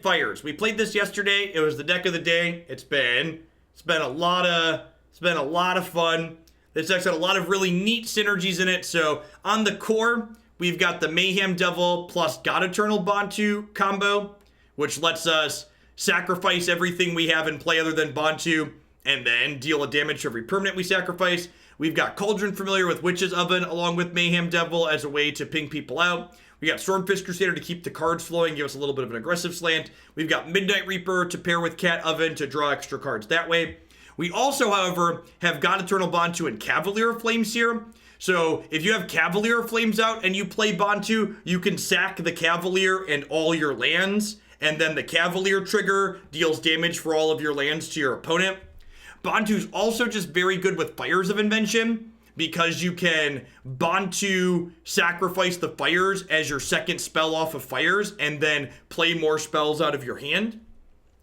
Fires. We played this yesterday. It was the deck of the day. It's been a lot of fun. This deck's got a lot of really neat synergies in it. So on the core, we've got the Mayhem Devil plus God-Eternal Bontu combo, which lets us sacrifice everything we have in play other than Bontu, and then deal a damage to every permanent we sacrifice. We've got Cauldron Familiar with Witch's Oven along with Mayhem Devil as a way to ping people out. We got Stormfist Crusader to keep the cards flowing, give us a little bit of an aggressive slant. We've got Midnight Reaper to pair with Cat Oven to draw extra cards that way. We also, however, have God-Eternal Bontu and Cavalier of Flames here. So if you have Cavalier of Flames out and you play Bontu, you can sack the Cavalier and all your lands, and then the Cavalier trigger deals damage for all of your lands to your opponent. Bontu's also just very good with Fires of Invention, because you can Bontu sacrifice the Fires as your second spell off of Fires, and then play more spells out of your hand.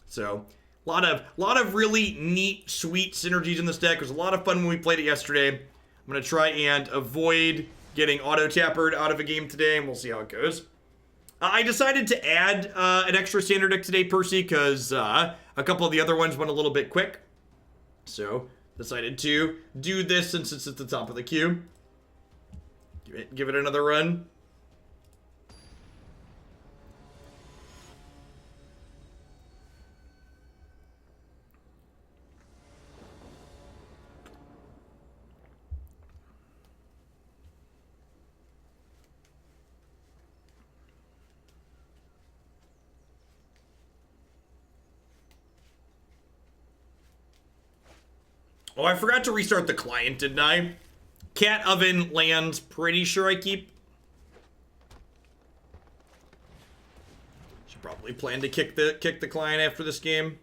So, a lot of really neat, sweet synergies in this deck. It was a lot of fun when we played it yesterday. I'm going to try and avoid getting auto-tappered out of a game today, and we'll see how it goes. I decided to add an extra standard deck today, Percy, because a couple of the other ones went a little bit quick. So, decided to do this since it's at the top of the queue. Give it another run. Oh, I forgot to restart the client, didn't I? Cat Oven lands, pretty sure I keep. Should probably plan to kick the client after this game.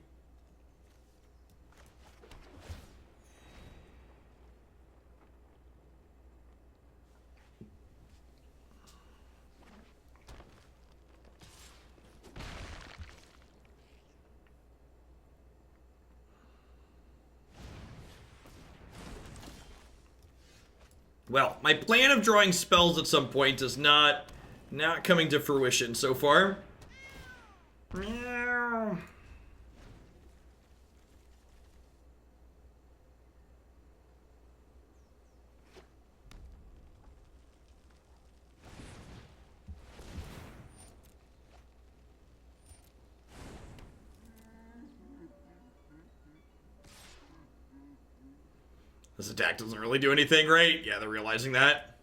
Well, my plan of drawing spells at some point is not coming to fruition so far. Meow. This attack doesn't really do anything, right? Yeah, they're realizing that.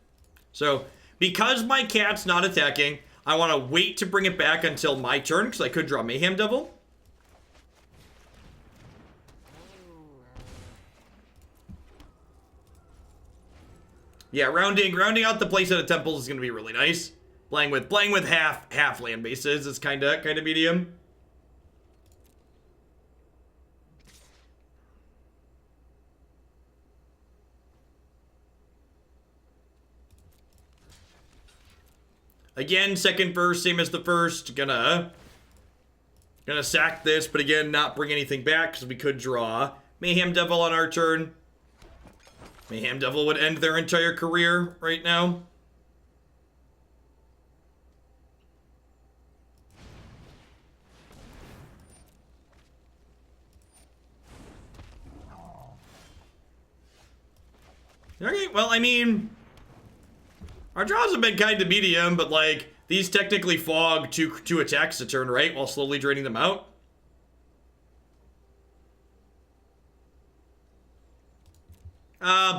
So, because my cat's not attacking, I want to wait to bring it back until my turn, because I could draw Mayhem Devil. Yeah, rounding out the playset of temples is going to be really nice. Playing with half land bases is kind of medium. Again, second verse, same as the first. Gonna sack this, but again, not bring anything back, because we could draw Mayhem Devil on our turn. Mayhem Devil would end their entire career right now. Okay, well, I mean, our draws have been kind of medium, but, like, these technically fog two attacks a turn, right? While slowly draining them out.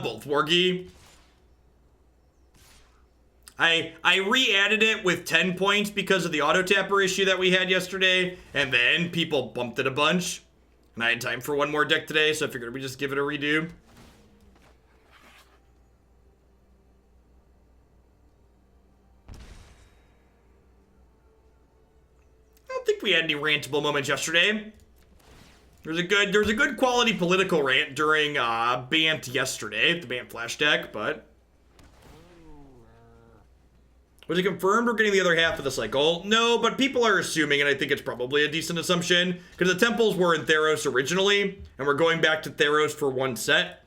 Both Wargy. I re-added it with 10 points because of the auto-tapper issue that we had yesterday, and then people bumped it a bunch. And I had time for one more deck today, so I figured we'd just give it a redo. I don't think we had any rantable moments yesterday. There's a good quality political rant during Bant yesterday, the Bant Flash deck, but was it confirmed we're getting the other half of the cycle? No, but people are assuming, and I think it's probably a decent assumption, because the temples were in Theros originally, and we're going back to Theros for one set.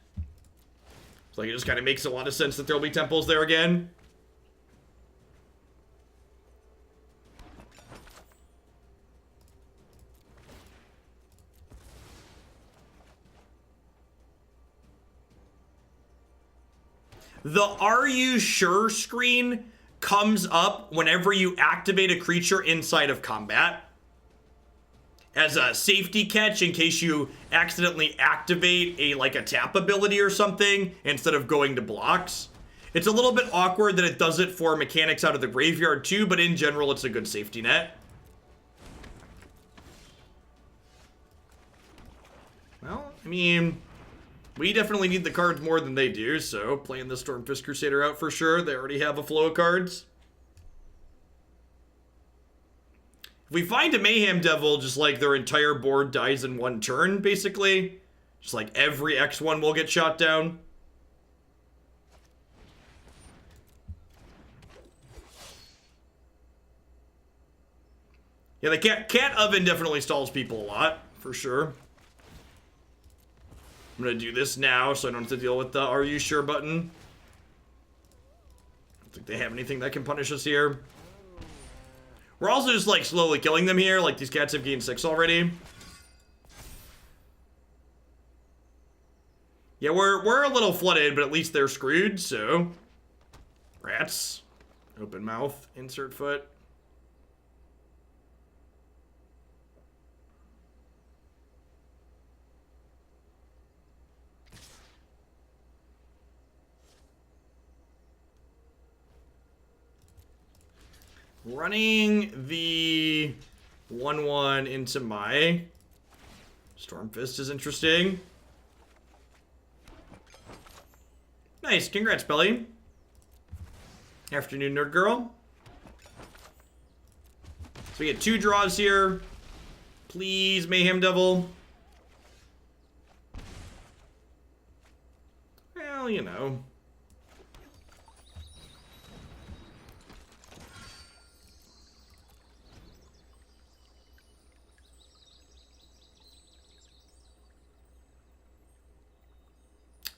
So like, it just kind of makes a lot of sense that there'll be temples there again. The "Are you sure" screen comes up whenever you activate a creature inside of combat as a safety catch in case you accidentally activate a tap ability or something instead of going to blocks. It's a little bit awkward that it does it for mechanics out of the graveyard too, but in general it's a good safety net. Well, I mean, we definitely need the cards more than they do, so playing the Stormfist Crusader out for sure. They already have a flow of cards. If we find a Mayhem Devil, just like their entire board dies in one turn, basically. Just like every X1 will get shot down. Yeah, the cat oven definitely stalls people a lot, for sure. I'm gonna do this now so I don't have to deal with the "Are you sure" button. I don't think they have anything that can punish us here. We're also just like slowly killing them here. Like these cats have gained 6 already. Yeah, we're a little flooded, but at least they're screwed, so. Rats. Open mouth. Insert foot. Running the 1/1 into my Stormfist is interesting. Nice, congrats, Belly. Afternoon, nerd girl. So we get 2 draws here. Please, Mayhem Devil. Well, you know.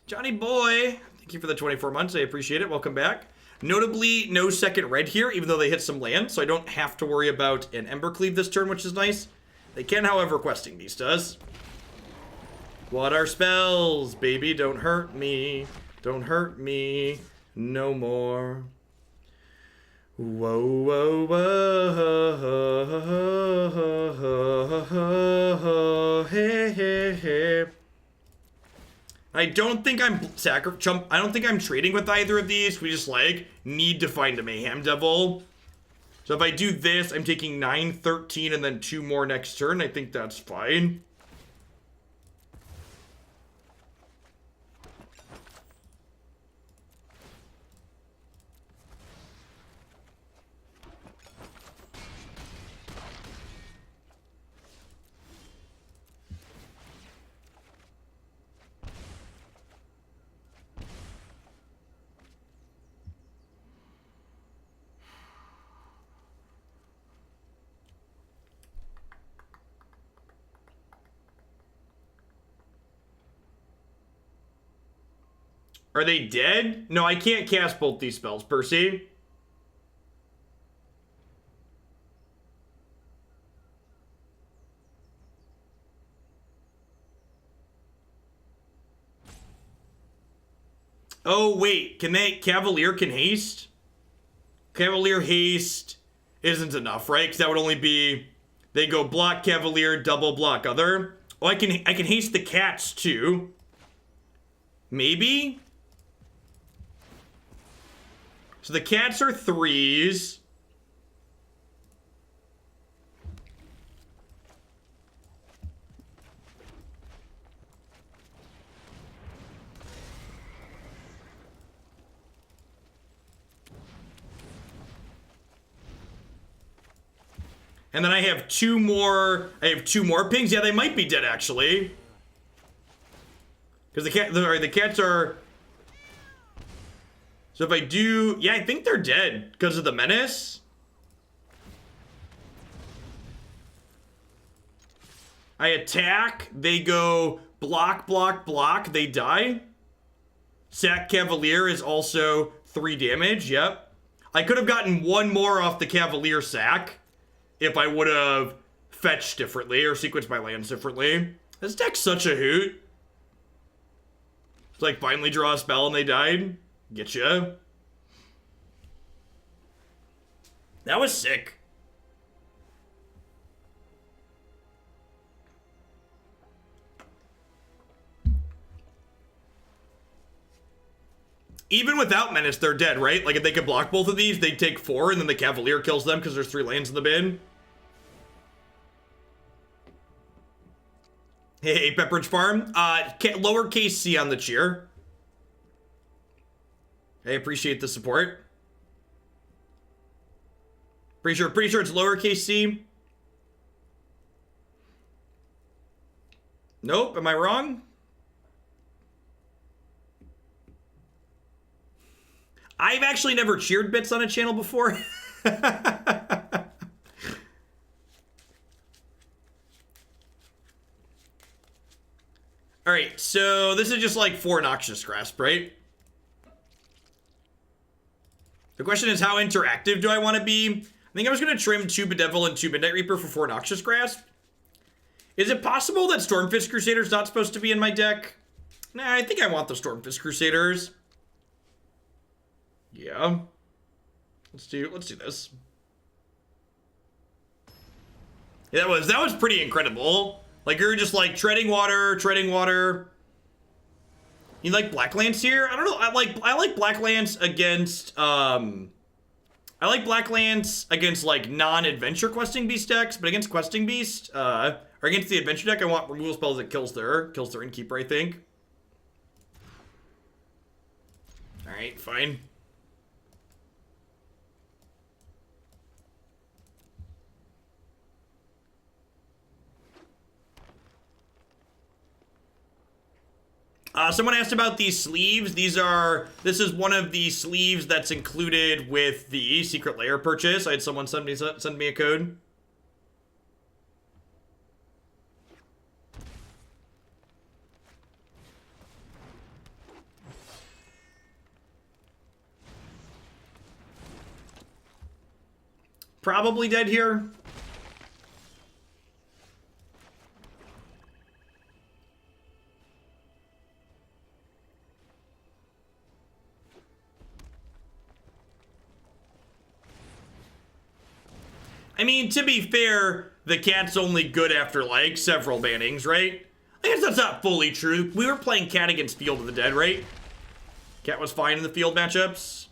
Johnny Boy, thank you for the 24 months. I appreciate it. Welcome back. Notably, no second red here, even though they hit some land, so I don't have to worry about an Embercleave this turn, which is nice. They can, however, Questing Beast does. What are spells? Baby, don't hurt me. Don't hurt me no more. Whoa, whoa, whoa. Hey, hey, hey. I don't think I'm I don't think I'm trading with either of these. We just need to find a Mayhem Devil. So if I do this, I'm taking 9, 13, and then 2 more next turn. I think that's fine. Are they dead? No, I can't cast both these spells, Percy. Oh, wait. Cavalier can haste? Cavalier haste isn't enough, right? Because that would only be, they go block Cavalier, double block other. Oh, I can haste the cats too. Maybe? So the cats are 3s. And then I have 2 more. I have 2 more pings. Yeah, they might be dead actually. Because the cats are. So if I do, yeah, I think they're dead because of the menace. I attack, they go block, block, block, they die. Sack Cavalier is also 3 damage, yep. I could have gotten 1 more off the Cavalier sack if I would have fetched differently or sequenced my lands differently. This deck's such a hoot. It's like finally draw a spell and they died. Getcha. That was sick. Even without Menace, they're dead, right? Like, if they could block both of these, they'd take 4, and then the Cavalier kills them because there's 3 lands in the bin. Hey, Pepperidge Farm. Lowercase C on the cheer. I appreciate the support. Pretty sure it's lowercase C. Nope, am I wrong? I've actually never cheered bits on a channel before. Alright, so this is just like 4 Noxious Grasp, right? The question is, how interactive do I want to be? I think I was going to trim 2 Bedevil and 2 Midnight Reaper for 4 Noxious Grasp. Is it possible that Stormfist Crusader's not supposed to be in my deck? Nah, I think I want the Stormfist Crusaders. Yeah. Let's do this. Yeah, that was pretty incredible. Like, you're just like treading water. You like Blacklands here? I don't know. I like Blacklands against like non-adventure questing beast decks, but against questing beast, or against the adventure deck, I want removal spells that kills their innkeeper, I think. Alright, fine. Someone asked about these sleeves. This is one of the sleeves that's included with the Secret Lair purchase. I had someone send me a code. Probably dead here. I mean, to be fair, the cat's only good after, like, several bannings, right? I guess that's not fully true. We were playing cat against Field of the Dead, right? Cat was fine in the field matchups.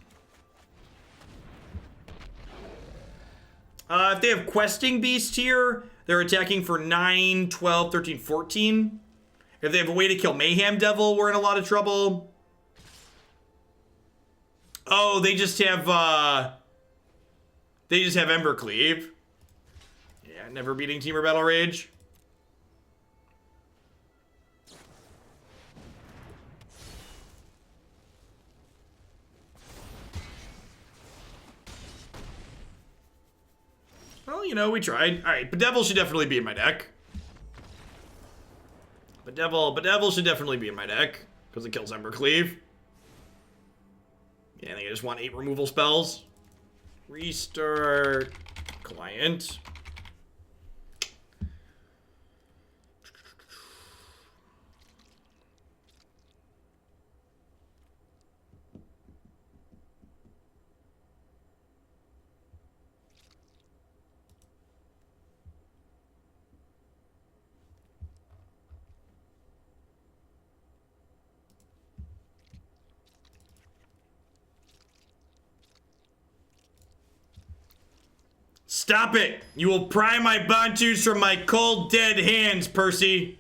If they have Questing Beast here, they're attacking for 9, 12, 13, 14. If they have a way to kill Mayhem Devil, we're in a lot of trouble. Oh, they just have Embercleave. Yeah, never beating Team or Battle Rage. Well, you know, we tried. Alright, Bedevil should definitely be in my deck. Bedevil should definitely be in my deck, because it kills Embercleave. Yeah, I think I just want 8 removal spells. Restart client. Stop it! You will pry my Bontus from my cold, dead hands, Percy.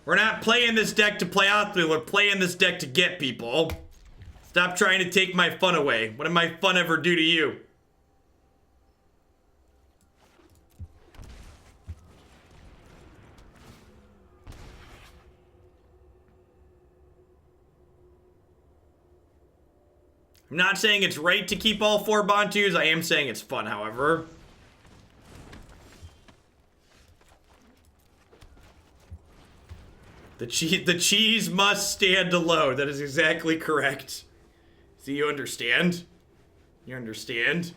We're not playing this deck to play out through. We're playing this deck to get people. Stop trying to take my fun away. What did my fun ever do to you? I'm not saying it's right to keep all 4 Bontus. I am saying it's fun, however. The cheese must stand alone. That is exactly correct. So you understand? You understand?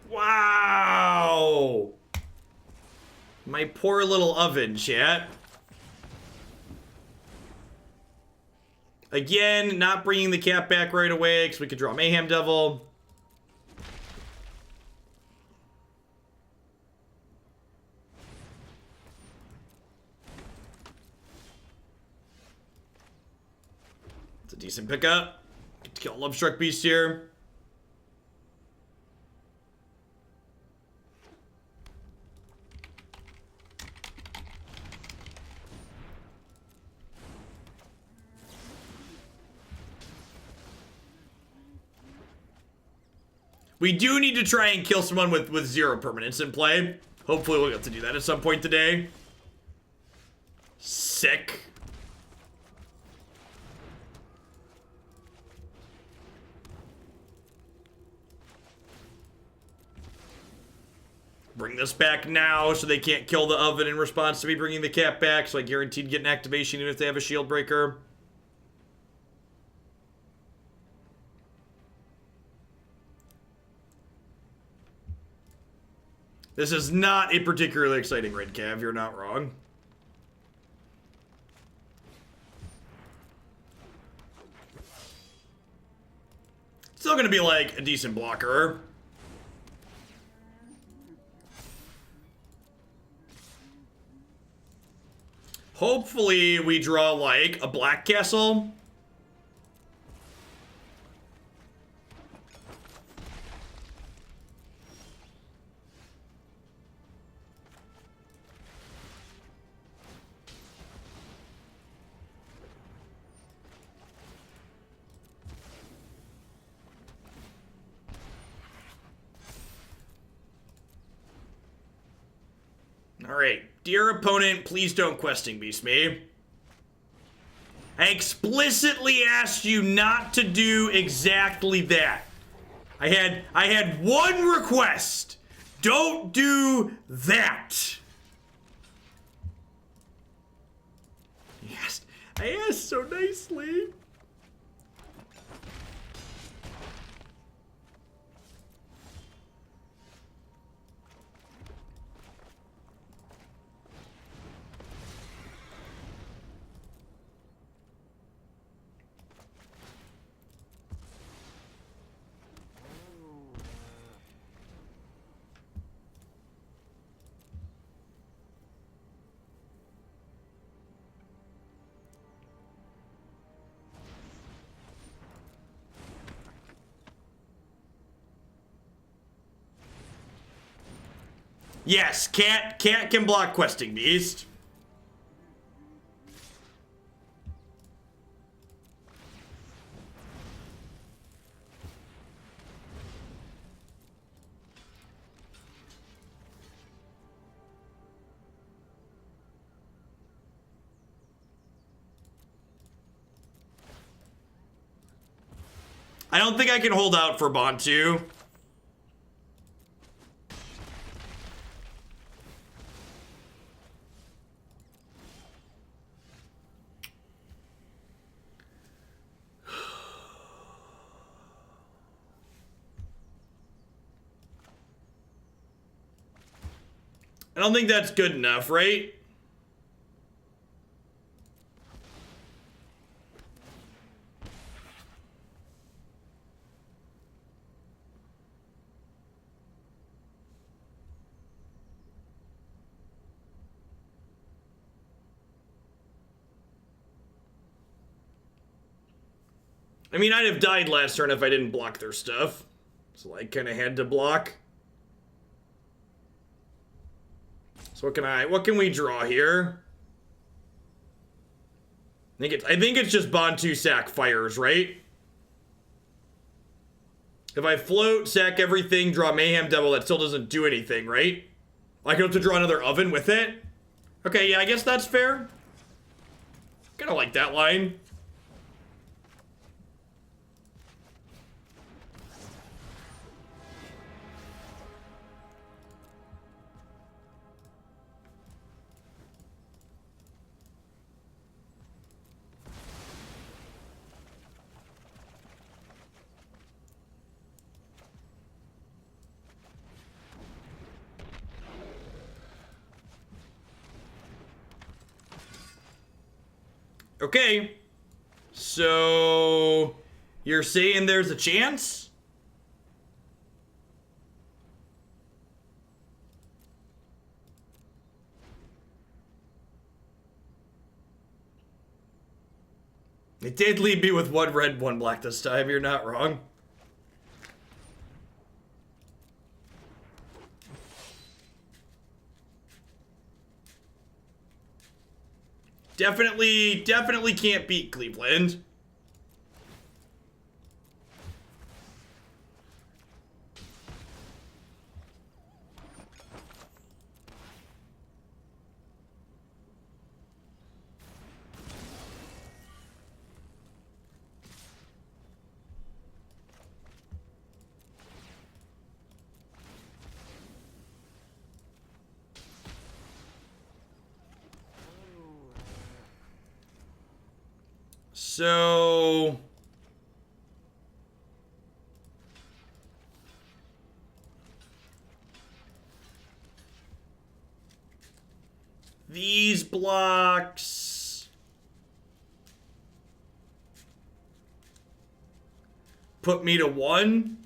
Wow! My poor little oven, chat. Again, not bringing the cap back right away because we could draw Mayhem Devil. It's a decent pickup. Get to kill a Lovestruck Beast here. We do need to try and kill someone with 0 permanence in play. Hopefully we'll get to do that at some point today. Sick. Bring this back now so they can't kill the oven in response to me bringing the cap back, so I guaranteed get an activation even if they have a shield breaker. This is not a particularly exciting red cav, you're not wrong. Still gonna be like a decent blocker. Hopefully we draw like a black castle. Alright, dear opponent, please don't questing beast me. I explicitly asked you not to do exactly that. I had one request. Don't do that. Yes, I asked so nicely. Yes, cat can block questing beast. I don't think I can hold out for Bontu. I don't think that's good enough, right? I mean, I'd have died last turn if I didn't block their stuff. So I kind of had to block. So what can we draw here? I think it's just Bontu sack fires, right? If I float, sack everything, draw Mayhem Devil, that still doesn't do anything, right? I can have to draw another oven with it? Okay, yeah, I guess that's fair. Kinda like that line. Okay. So you're saying there's a chance? It did leave me with 1 red, 1 black this time. You're not wrong. Definitely can't beat Cleveland. So these blocks put me to 1.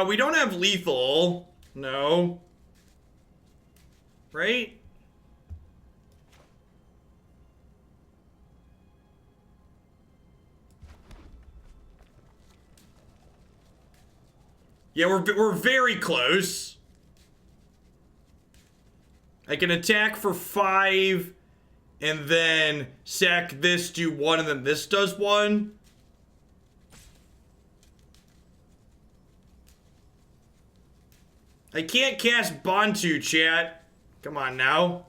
We don't have lethal. No. Right? Yeah, we're very close. I can attack for 5 and then sack this, do 1, and then this does 1. I can't cast Bontu, chat. Come on now.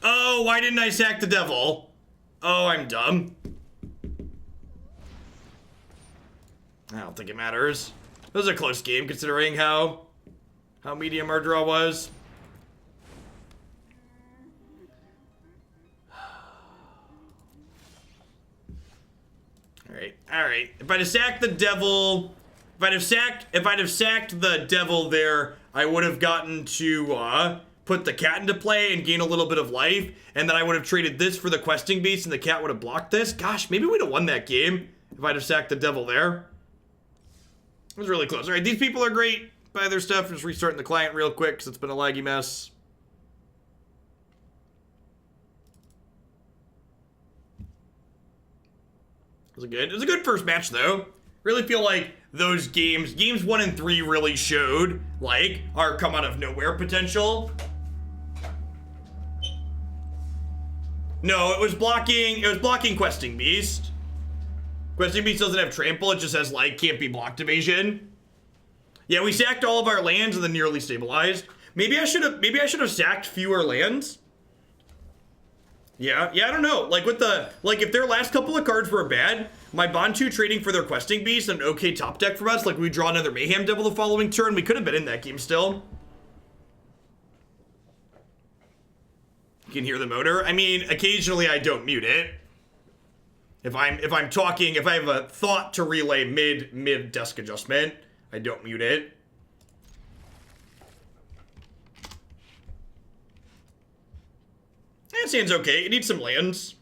Oh, why didn't I sack the devil? Oh, I'm dumb. I don't think it matters. It was a close game considering how medium our draw was. Alright. If I'd have sacked the devil, if I'd have sacked the devil there, I would have gotten to put the cat into play and gain a little bit of life, and then I would have traded this for the questing beast and the cat would have blocked this. Gosh, maybe we'd have won that game if I'd have sacked the devil there. It was really close. Alright, these people are great. Buy their stuff. I'm just restarting the client real quick because it's been a laggy mess. It was a good first match though. Really feel like those games 1 and 3 really showed like our come out of nowhere potential. No, it was blocking Questing Beast. Questing Beast doesn't have trample, it just has like can't be blocked evasion. Yeah, we sacked all of our lands and then nearly stabilized. Maybe I should have sacked fewer lands. Yeah, I don't know. Like if their last couple of cards were bad, my Bontu trading for their Questing Beast and an okay top deck from us, like we draw another Mayhem Devil the following turn, we could have been in that game still. You can hear the motor. I mean, occasionally I don't mute it. If I'm talking, if I have a thought to relay mid desk adjustment, I don't mute it. That seems okay. It needs some lands.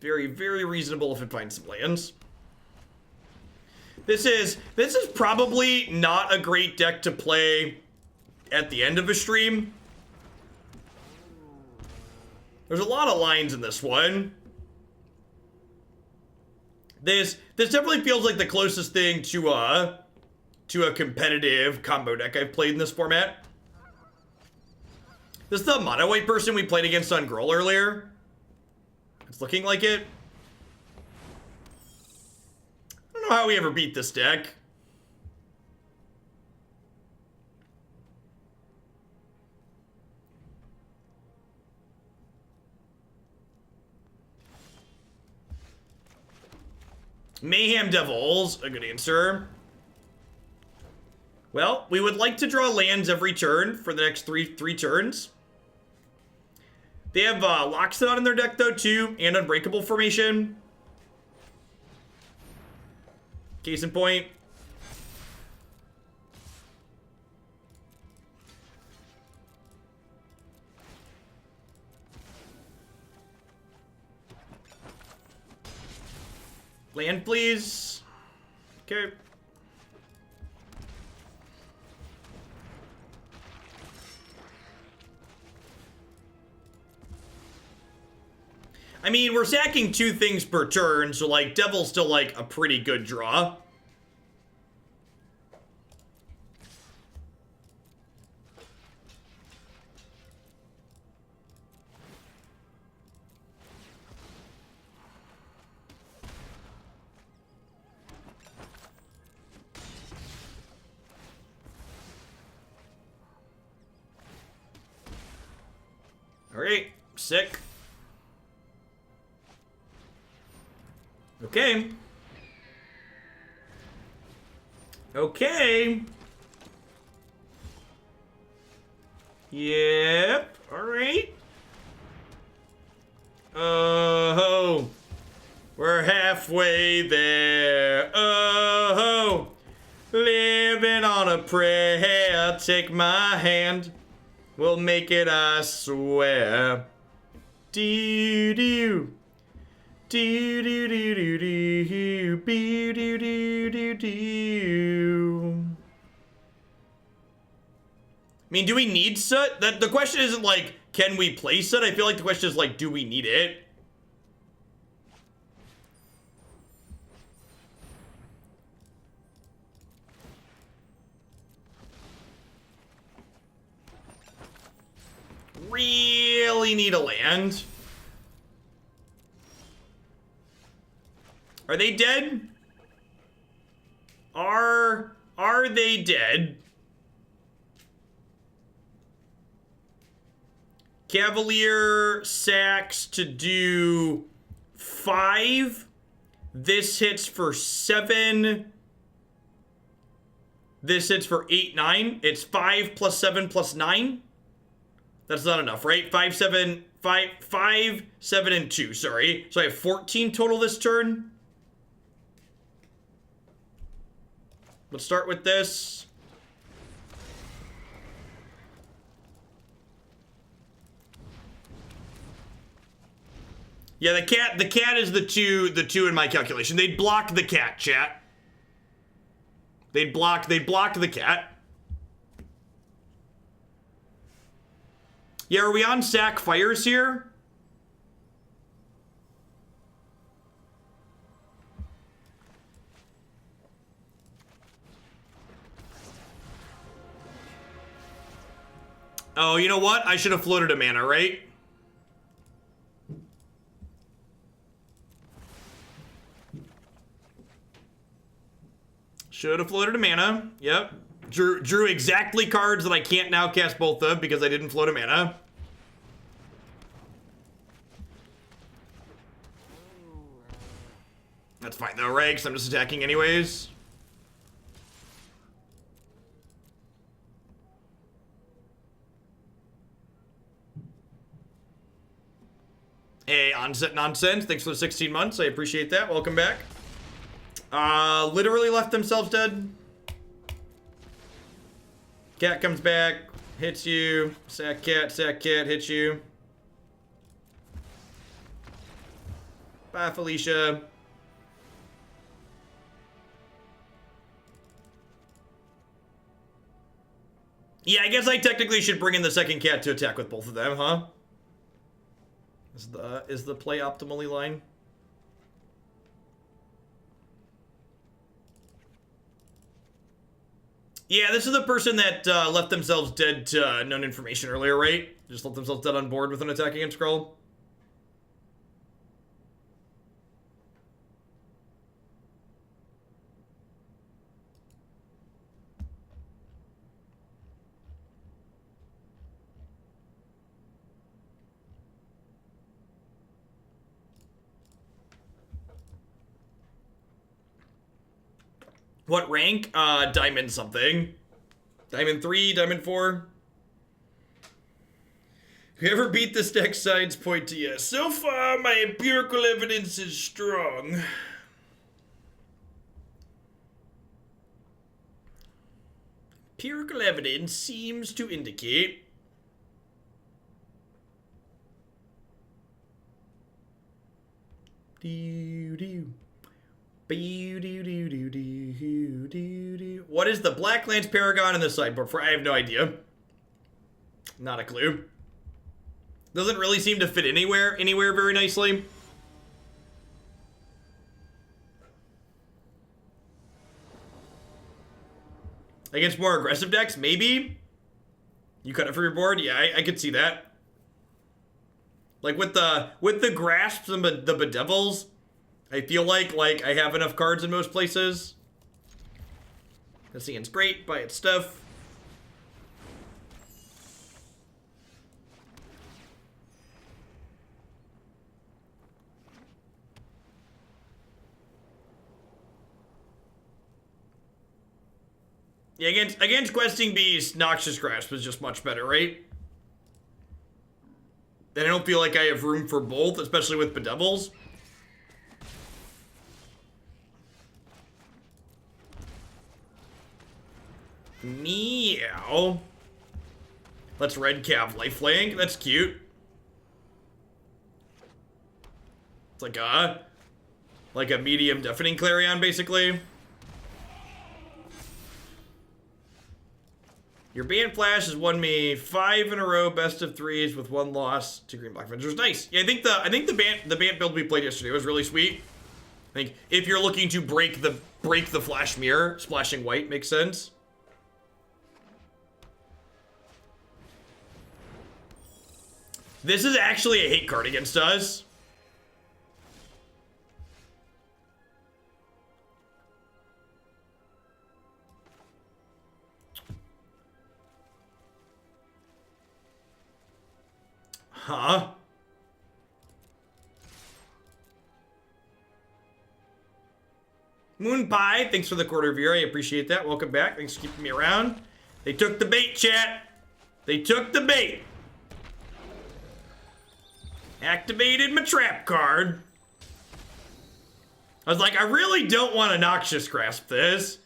Very, very reasonable if it finds some lands. This is probably not a great deck to play at the end of a stream. There's a lot of lines in this one. This definitely feels like the closest thing to a competitive combo deck I've played in this format. This is the mono white person we played against on Grohl earlier. It's looking like it. I don't know how we ever beat this deck. Mayhem Devils, a good answer. Well, we would like to draw lands every turn for the next three turns. They have Loxodon in their deck, though, too, and Unbreakable Formation. Case in point. Land, please. Okay. I mean, we're sacking 2 things per turn, so, like, Devil's still, like, a pretty good draw. Alright, sick. Okay. Okay. Yep. Alright. Oh. We're halfway there. Oh. Living on a prayer. Take my hand. We'll make it, I swear. Do-do. Do-do-do-do-do. Be-do-do-do-do. I mean, do we need Soot? The question isn't like, can we play Soot? I feel like the question is like, do we need it? Really need a land. Are they dead? Are they dead? Cavalier sacks to do 5. This hits for 7. This hits for 8, 9. It's 5 plus 7 plus 9. That's not enough, right? 5, 7, and 2, sorry. So I have 14 total this turn. Let's start with this. Yeah, the cat is the two in my calculation. They'd block the cat, chat. They'd block the cat. Yeah, are we on sack fires here? Oh, you know what? I should have floated a mana, right? Should have floated a mana. Yep. Drew exactly cards that I can't now cast both of because I didn't float a mana. That's fine though, right? Because I'm just attacking anyways. Hey, Onset Nonsense, thanks for the 16 months. I appreciate that. Welcome back. Literally left themselves dead. Cat comes back, hits you. Sack cat, hits you. Bye, Felicia. Yeah, I guess I technically should bring in the second cat to attack with both of them, huh? Is the play optimally line? Yeah, this is the person that left themselves dead to unknown information earlier, right? Just left themselves dead on board with an attack against scroll. What rank? Diamond something. Diamond 3, Diamond 4. Whoever beat this deck sides point to yes. So far, my empirical evidence is strong. Empirical evidence seems to indicate what is the Black Lance Paragon in the sideboard for? I have no idea. Not a clue. Doesn't really seem to fit anywhere very nicely. Against more aggressive decks, maybe. You cut it for your board? Yeah, I could see that. Like with the grasps and the bedevils, I feel like I have enough cards in most places. Cassian's great by its stuff. Yeah, against Questing Beast, Noxious Grasp is just much better, right? And I don't feel like I have room for both, especially with Bedevils. Meow. Let's Redcap Lifelink. That's cute. It's like a medium Deafening Clarion, basically. Your Band Flash has won me 5 in a row, best of 3s with 1 loss to Green Black Avengers. Nice. Yeah, I think the Bant build we played yesterday was really sweet. I think if you're looking to break the Flash Mirror, splashing white makes sense. This is actually a hate card against us. Huh? Moon Pie, thanks for the quarter viewer. I appreciate that. Welcome back. Thanks for keeping me around. They took the bait, chat. They took the bait. Activated my trap card. I was like, I really don't want to Noxious Grasp this.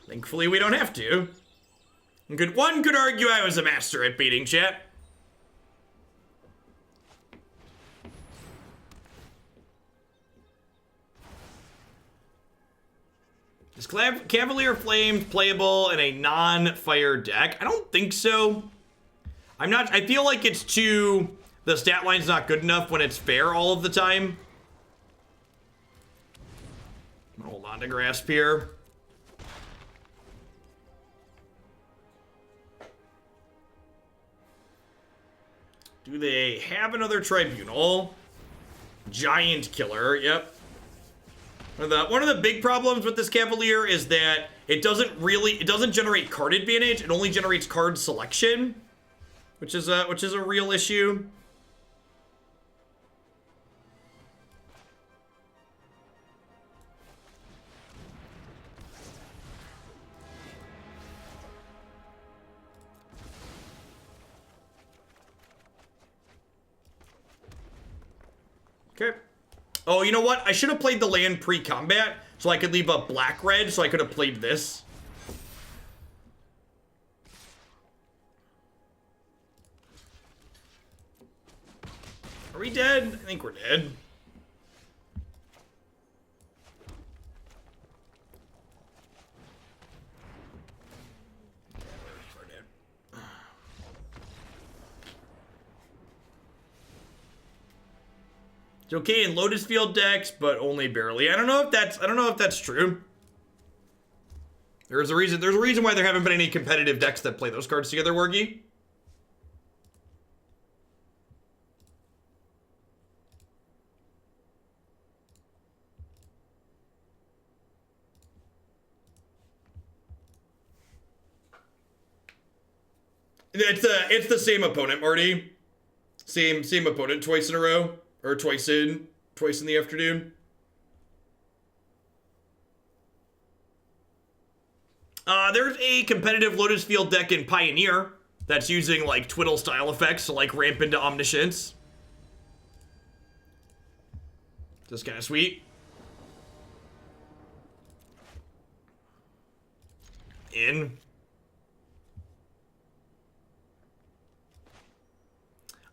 Thankfully, we don't have to. One could argue I was a master at baiting, chat. Is Cavalier of Flame playable in a non-fire deck? I don't think so. I feel like it's too... The stat line's not good enough when it's fair all of the time. I'm gonna hold on to Grasp here. Do they have another Tribunal? Giant Killer, yep. One of the big problems with this Cavalier is that it doesn't generate card advantage. It only generates card selection, which is a real issue. Okay. Oh, you know what? I should have played the land pre-combat so I could leave a black-red so I could have played this. Are we dead? I think we're dead. It's okay in Lotus Field decks, but only barely. I don't know if that's true. There's a reason why there haven't been any competitive decks that play those cards together, Wargy. It's the same opponent, Marty. Same opponent twice in a row. Or twice in the afternoon. There's a competitive Lotus Field deck in Pioneer that's using like twiddle style effects to like ramp into Omniscience. Just kind of sweet. In.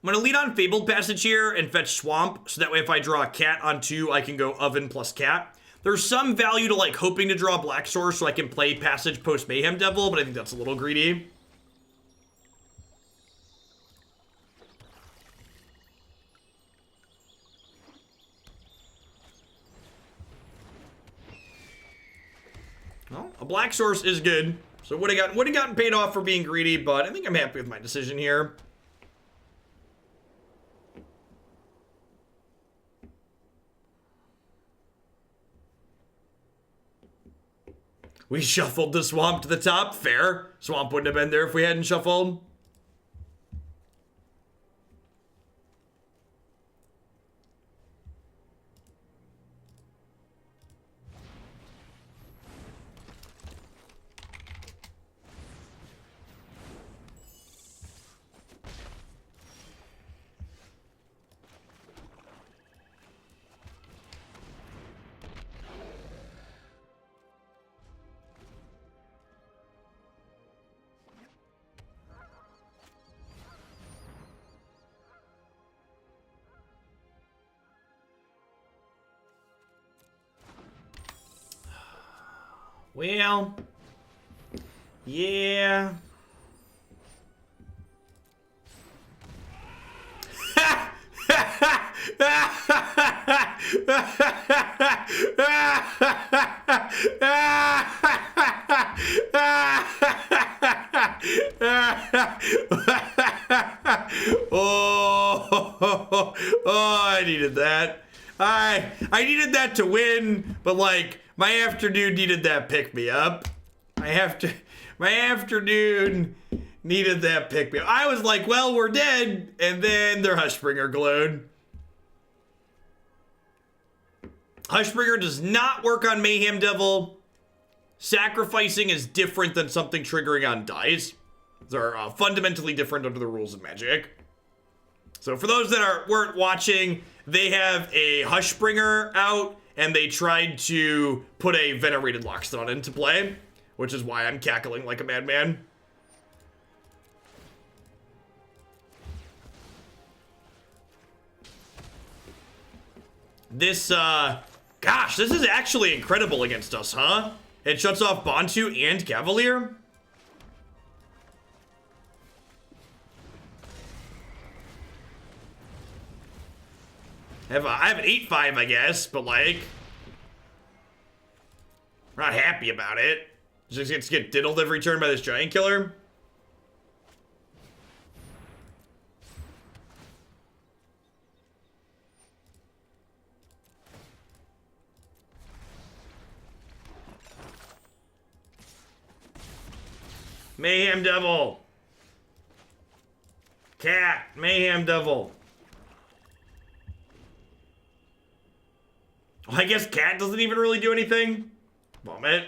I'm going to lead on Fabled Passage here and fetch Swamp, so that way if I draw a cat on 2, I can go Oven plus cat. There's some value to like hoping to draw Black Source so I can play Passage post Mayhem Devil, but I think that's a little greedy. Well, a Black Source is good, so would have gotten paid off for being greedy, but I think I'm happy with my decision here. We shuffled the Swamp to the top. Fair. Swamp wouldn't have been there if we hadn't shuffled. Well, yeah. I needed that. I needed that to win, but like my afternoon needed that pick me up. My afternoon needed that pick me up. I was like, well, we're dead, and then their Hushbringer glowed. Hushbringer does not work on Mayhem Devil. Sacrificing is different than something triggering on dice. They're fundamentally different under the rules of Magic. So for those that weren't watching, they have a Hushbringer out, and they tried to put a Venerated Lockstone into play, which is why I'm cackling like a madman. This, gosh, this is actually incredible against us, huh? It shuts off Bontu and Cavalier. I have an 8-5, I guess, but like, I'm not happy about it. Just gets get diddled every turn by this giant killer. Mayhem Devil. Cat. Mayhem Devil. Well, I guess Cat doesn't even really do anything. Moment.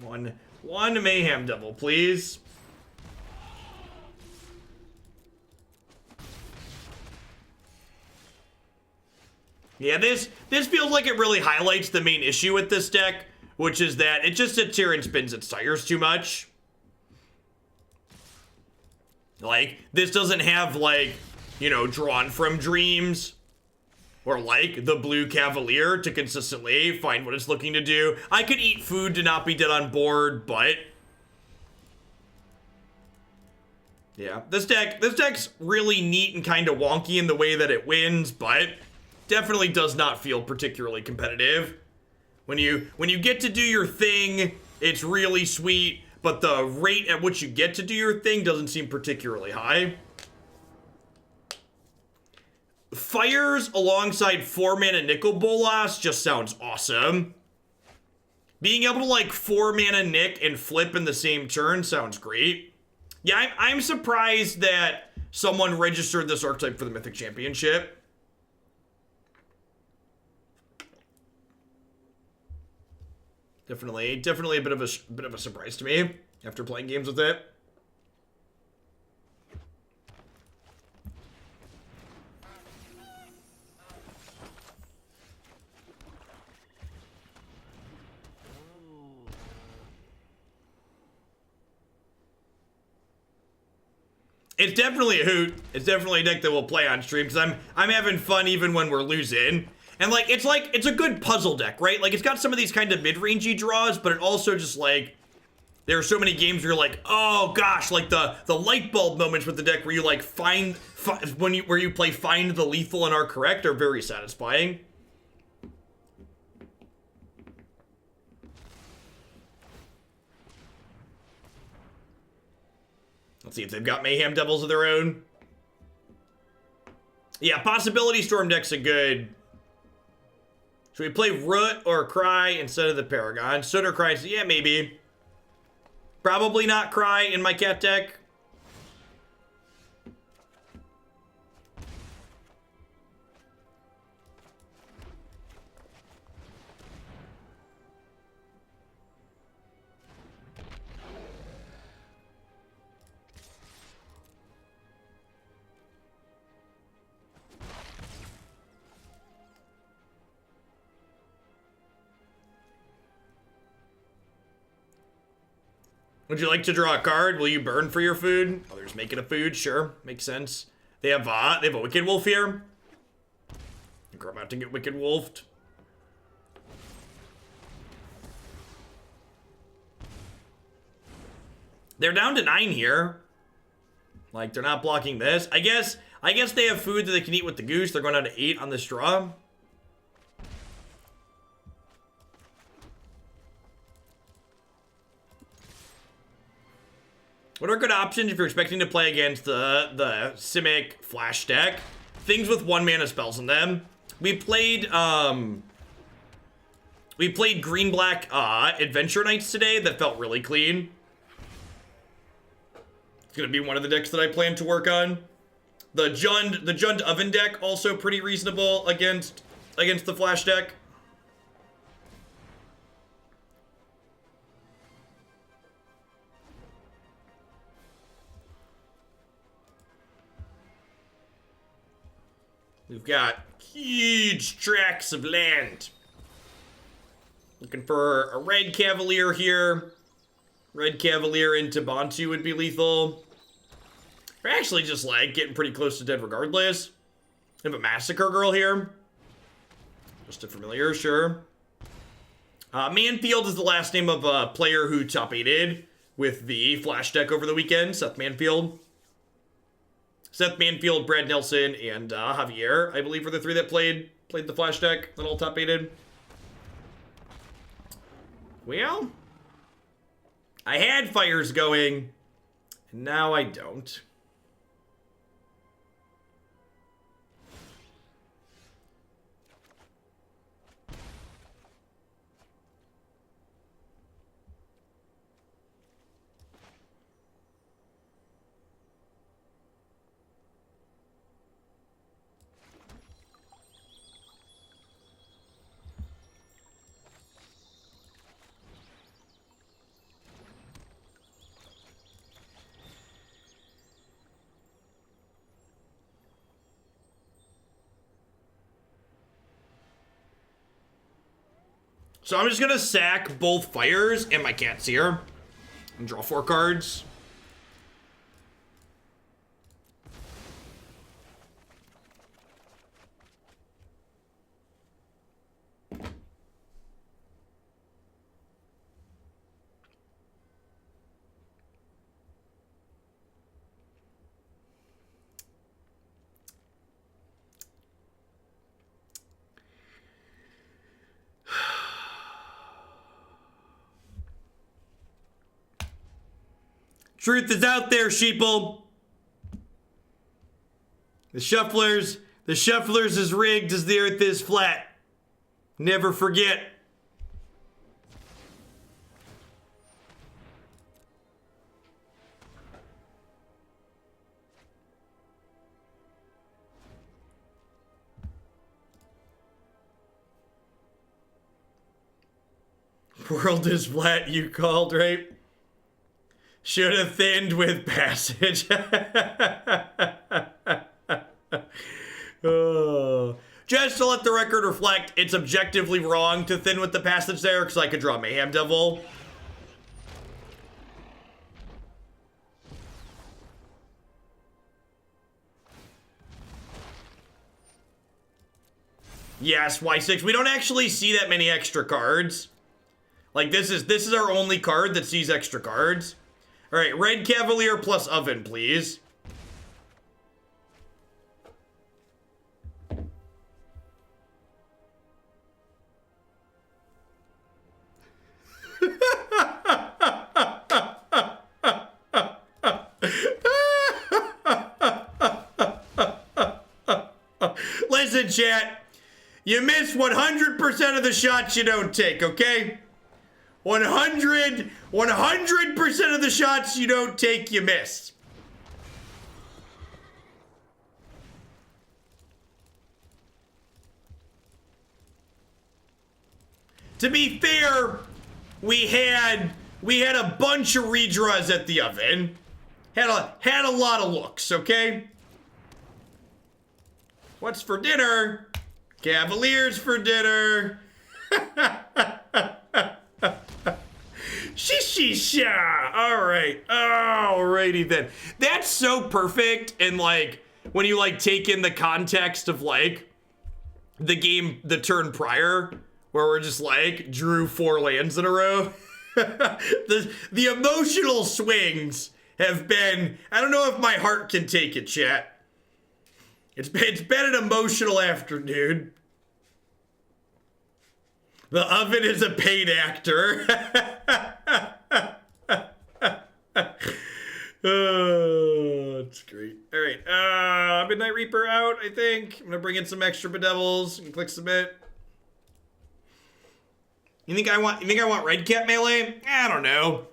One Mayhem Devil, please. Yeah, this feels like it really highlights the main issue with this deck, which is that it just sits here and spins its tires too much. Like, this doesn't have, like, you know, Drawn from Dreams, or like the blue Cavalier to consistently find what it's looking to do. I could eat food to not be dead on board, but yeah, this deck's really neat and kind of wonky in the way that it wins, but definitely does not feel particularly competitive. When you get to do your thing, it's really sweet, but the rate at which you get to do your thing doesn't seem particularly high. Fires alongside 4-mana Nicol Bolas just sounds awesome. Being able to like 4-mana Nick and flip in the same turn sounds great. Yeah, I'm surprised that someone registered this archetype for the Mythic Championship. Definitely a bit of a surprise to me after playing games with it. It's definitely a hoot. It's definitely a deck that we'll play on stream because I'm having fun even when we're losing. And it's a good puzzle deck, right? Like it's got some of these kind of mid-rangey draws, but it also just like there are so many games where you're like, oh gosh, like the light bulb moments with the deck where you like where you play find the lethal and are correct are very satisfying. Let's see if they've got Mayhem Devils of their own. Yeah, Possibility Storm deck's a good. Should we play Root or Cry instead of the Paragon? Soot or Cry? Yeah, maybe. Probably not Cry in my cat deck. Would you like to draw a card? Will you burn for your food? Others making a food, sure, makes sense. They have a Wicked Wolf here. I think we're about to get Wicked Wolfed. They're down to 9 here. Like they're not blocking this. I guess they have food that they can eat with the goose. They're going down to 8 on this draw. What are good options if you're expecting to play against the Simic Flash deck? Things with 1-mana spells in them. We played green-black Adventure Knights today that felt really clean. It's gonna be one of the decks that I plan to work on. The Jund Oven deck also pretty reasonable against the Flash deck. We've got huge tracts of land. Looking for a red Cavalier here. Red Cavalier into Bontu would be lethal. We're actually just like getting pretty close to dead regardless. We have a Massacre Girl here. Just a familiar, sure. Manfield is the last name of a player who top 8'd with the Flash deck over the weekend, Seth Manfield. Seth Manfield, Brad Nelson, and Javier, I believe, were the 3 that played the Flash deck that all top 8'd. Well, I had fires going, and now I don't. So I'm just gonna sack both fires and my Cat Seer and draw 4 cards. Truth is out there, sheeple. The shufflers is rigged as the earth is flat. Never forget. World is flat, you called, right? Should have thinned with passage. Oh. Just to let the record reflect, it's objectively wrong to thin with the passage there, because I could draw Mayhem Devil. Yes, Y6. We don't actually see that many extra cards. Like, this is our only card that sees extra cards. All right, red Cavalier plus oven, please. Listen, chat. You miss 100% of the shots you don't take, okay? 100% of the shots you don't take, you miss. To be fair, we had a bunch of redraws at the oven. Had a lot of looks, okay? What's for dinner? Cavaliers for dinner. Shishisha. All right. Alrighty then. That's so perfect. And like, when you like take in the context of like the game, the turn prior, where we're just like drew 4 lands in a row. the emotional swings have been, I don't know if my heart can take it, chat. It's been an emotional afternoon. The oven is a paid actor. Oh, it's great. All right, Midnight Reaper out, I think. I'm gonna bring in some extra Bedevils and click submit. You think I want Redcap Melee? I don't know.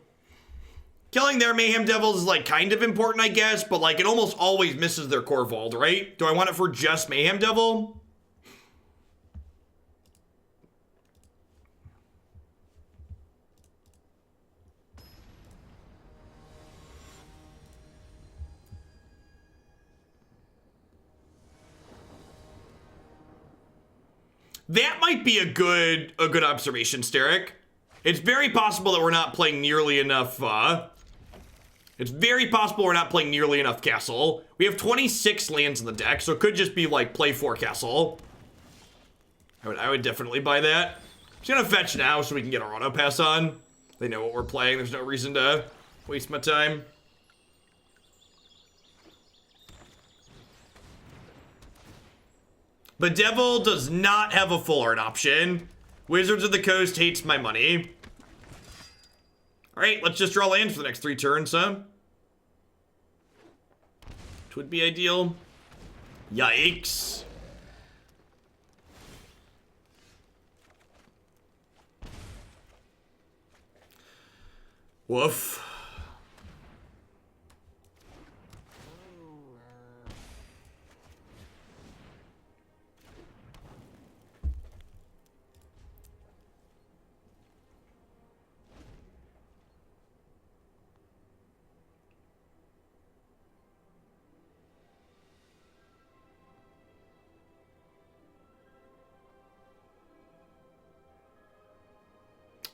Killing their Mayhem Devils is like kind of important, I guess, but like it almost always misses their core vault, right? Do I want it for just Mayhem Devil? That might be a good observation, Steric. It's very possible that we're not playing nearly enough, it's very possible we're not playing nearly enough castle. We have 26 lands in the deck, so it could just be like play 4 castle. I would definitely buy that. Just gonna fetch now so we can get our auto pass on. They know what we're playing. There's no reason to waste my time. Bedevil does not have a full art option. Wizards of the Coast hates my money. Alright, let's just draw lands for the next 3 turns, huh? Which would be ideal. Yikes. Woof.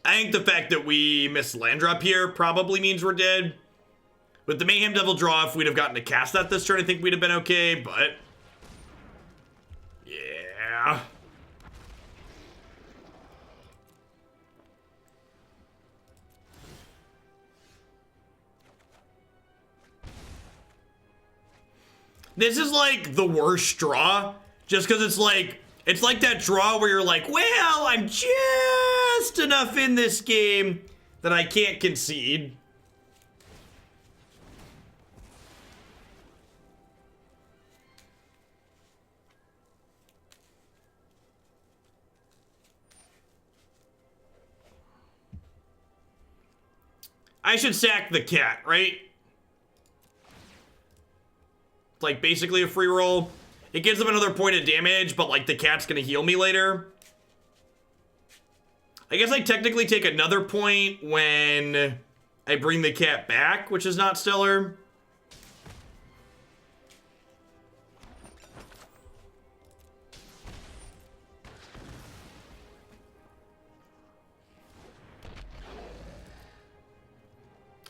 I think the fact that we missed land drop here probably means we're dead. With the Mayhem Devil draw, if we'd have gotten to cast that this turn, I think we'd have been okay, but... yeah. This is like the worst draw, just because it's like that draw where you're like, well, I'm just enough in this game that I can't concede. I should sack the cat, right? It's like basically a free roll. It gives them another point of damage, but like the cat's gonna heal me later. I guess I technically take another point when I bring the cat back, which is not stellar.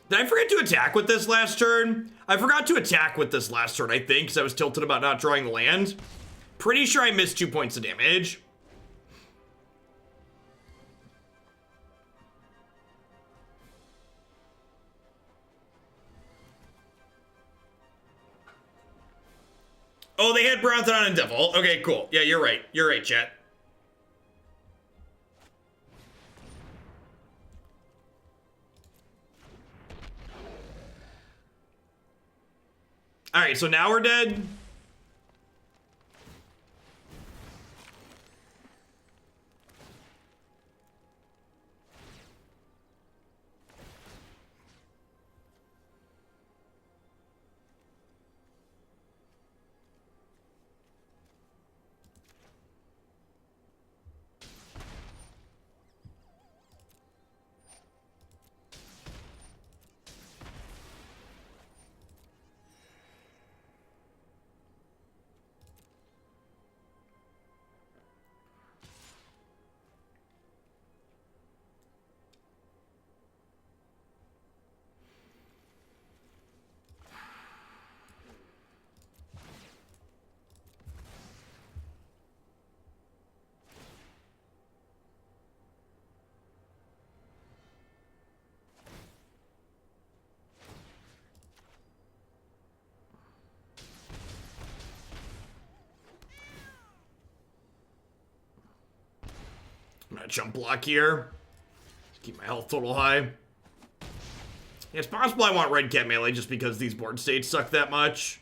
Did I forget to attack with this last turn? I forgot to attack with this last turn, I think, because I was tilted about not drawing the land. Pretty sure I missed 2 points of damage. Oh, they had Brownthon and Devil. Okay, cool. Yeah, you're right. You're right, chat. All right, so now we're dead. I'm gonna jump block here. Keep my health total high. Yeah, it's possible I want Redcap Melee just because these board states suck that much.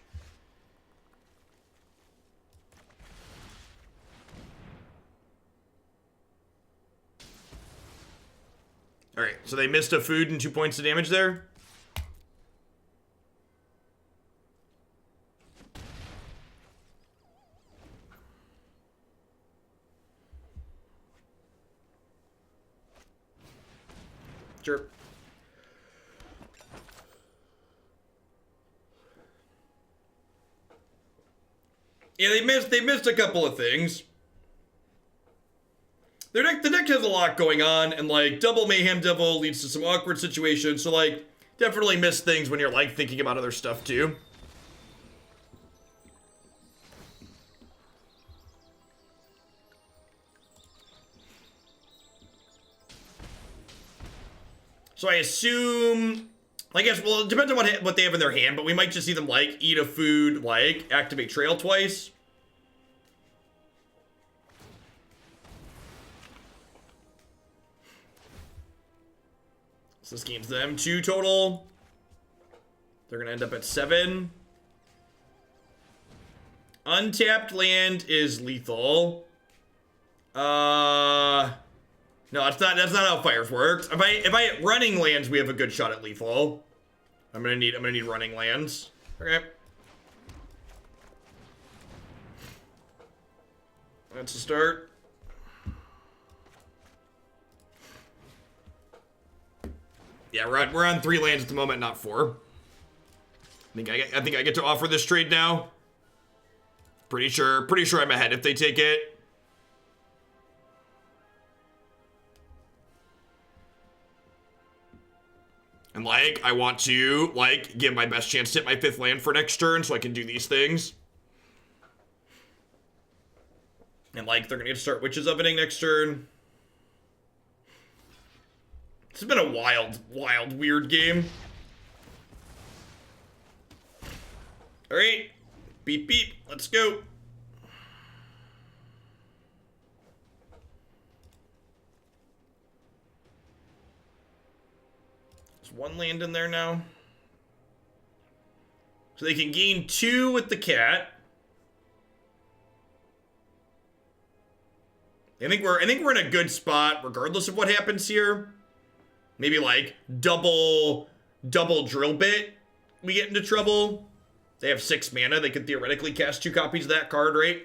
Alright, so they missed a food and 2 points of damage there. Sure. Yeah, they missed a couple of things. The deck has a lot going on, and like double Mayhem Devil leads to some awkward situations, so like definitely miss things when you're like thinking about other stuff too. So I assume, I guess, well, it depends on what they have in their hand, but we might just see them, like, eat a food, like, activate Trail twice. So this game's them 2 total. They're gonna end up at 7. Untapped land is lethal. No, that's not how fires works. If I hit running lands, we have a good shot at lethal. I'm gonna need running lands. Okay. That's a start. Yeah, we're on 3 lands at the moment, not 4. I think I get to offer this trade now. Pretty sure I'm ahead if they take it. And, like, I want to, like, give my best chance to hit my 5th land for next turn so I can do these things. And, like, they're gonna get to start Witch's Ovening next turn. This has been a wild, weird game. Alright. Beep, beep. Let's go. One land in there now. So they can gain 2 with the cat. I think we're in a good spot regardless of what happens here. maybe like double drill bit, we get into trouble. They have 6 mana. They could theoretically cast 2 copies of that card, right?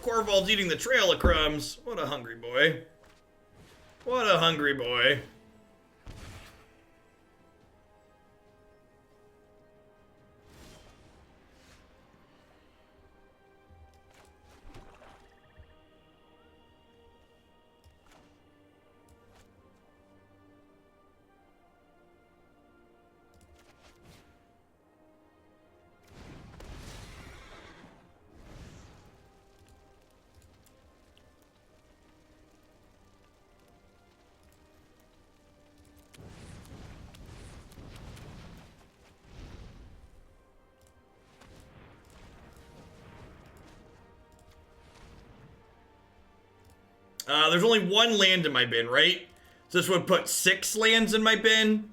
Corval's eating the trail of crumbs. What a hungry boy. What a hungry boy. There's only 1 land in my bin, right? So this would put 6 lands in my bin.